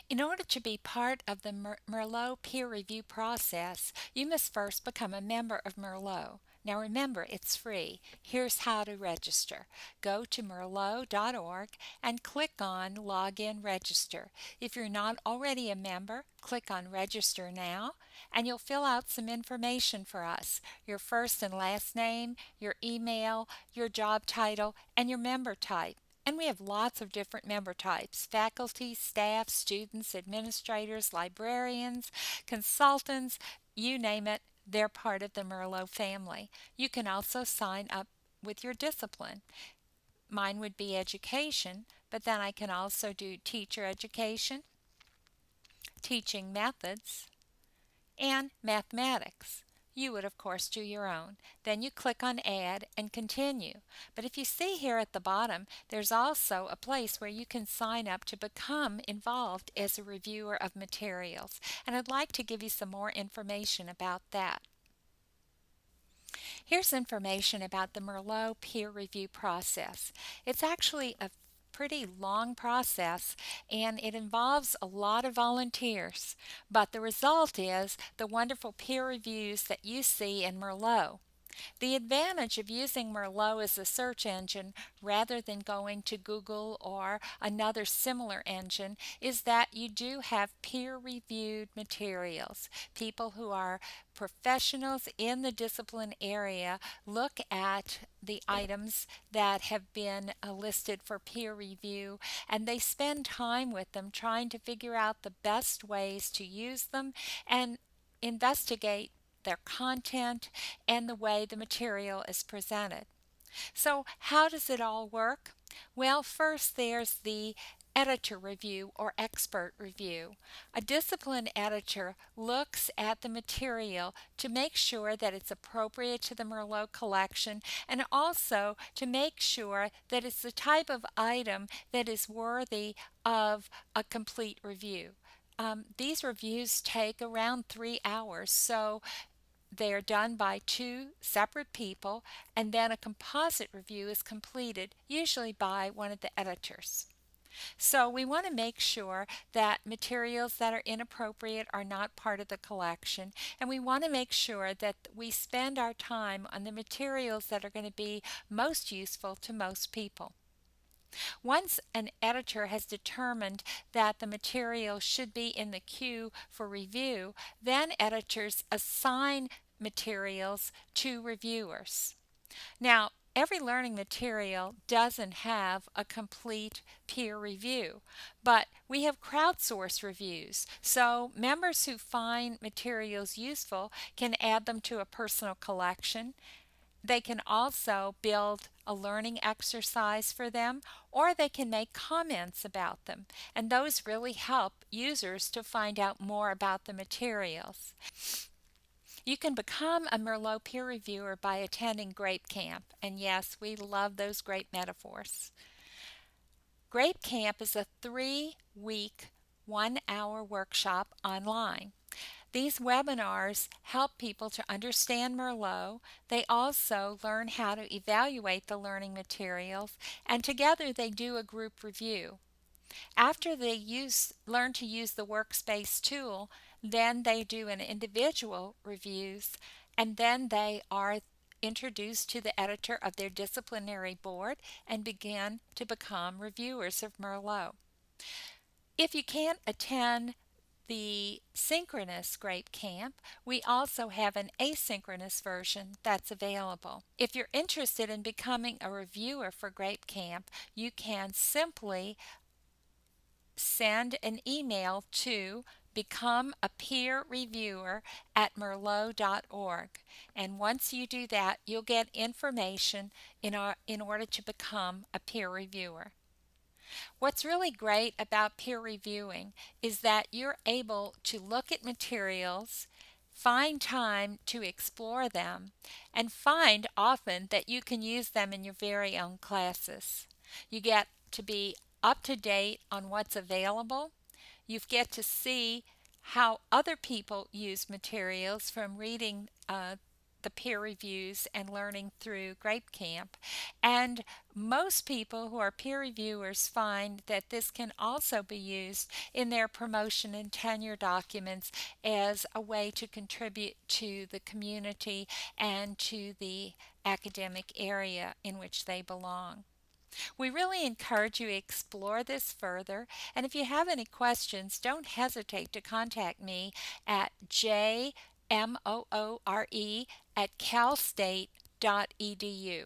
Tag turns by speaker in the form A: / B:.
A: In order to be part of the MERLOT peer review process, you must first become a member of MERLOT. Now remember, it's free. Here's how to register. Go to MERLOT.org and click on Login Register. If you're not already a member, click on Register Now, and you'll fill out some information for us. Your first and last name, your email, your job title, and your member type. And we have lots of different member types: faculty, staff, students, administrators, librarians, consultants, you name it, they're part of the MERLOT family. You can also sign up with your discipline. Mine would be education, but then I can also do teacher education, teaching methods, and mathematics. You would, of course, do your own. Then you click on Add and Continue. But if you see here at the bottom, there's also a place where you can sign up to become involved as a reviewer of materials. And I'd like to give you some more information about that. Here's information about the MERLOT peer review process. It's actually a pretty long process and it involves a lot of volunteers, but the result is the wonderful peer reviews that you see in MERLOT. The advantage of using MERLOT as a search engine rather than going to Google or another similar engine is that you do have peer-reviewed materials. People who are professionals in the discipline area look at the items that have been listed for peer review, and they spend time with them trying to figure out the best ways to use them and investigate their content and the way the material is presented. So how does it all work? Well, first there's the editor review or expert review. A discipline editor looks at the material to make sure that it's appropriate to the MERLOT collection and also to make sure that it's the type of item that is worthy of a complete review. These reviews take around 3 hours, so they are done by two separate people, and then a composite review is completed, usually by one of the editors. So we want to make sure that materials that are inappropriate are not part of the collection, and we want to make sure that we spend our time on the materials that are going to be most useful to most people. Once an editor has determined that the material should be in the queue for review, then editors assign materials to reviewers. Now, every learning material doesn't have a complete peer review, but we have crowdsourced reviews. So members who find materials useful can add them to a personal collection. They can also build a learning exercise for them, or they can make comments about them, and those really help users to find out more about the materials. You can become a MERLOT peer reviewer by attending Grape Camp, and yes, we love those great metaphors. Grape Camp is a 3-week, 1-hour workshop online. These webinars help people to understand MERLOT. They also learn how to evaluate the learning materials, and together they do a group review. After they learn to use the workspace tool, then they do an individual reviews, and then they are introduced to the editor of their disciplinary board and begin to become reviewers of MERLOT. If you can't attend the synchronous Grape Camp, we also have an asynchronous version that's available. If you're interested in becoming a reviewer for Grape Camp, you can simply send an email to become a peer reviewer at merlot.org, and once you do that, you'll get information in order to become a peer reviewer. What's really great about peer reviewing is that you're able to look at materials, find time to explore them, and find often that you can use them in your very own classes. You get to be up to date on what's available. You get to see how other people use materials from reading the peer reviews and learning through Grape Camp. And most people who are peer reviewers find that this can also be used in their promotion and tenure documents as a way to contribute to the community and to the academic area in which they belong. We really encourage you to explore this further, and if you have any questions, don't hesitate to contact me at jmoore@calstate.edu.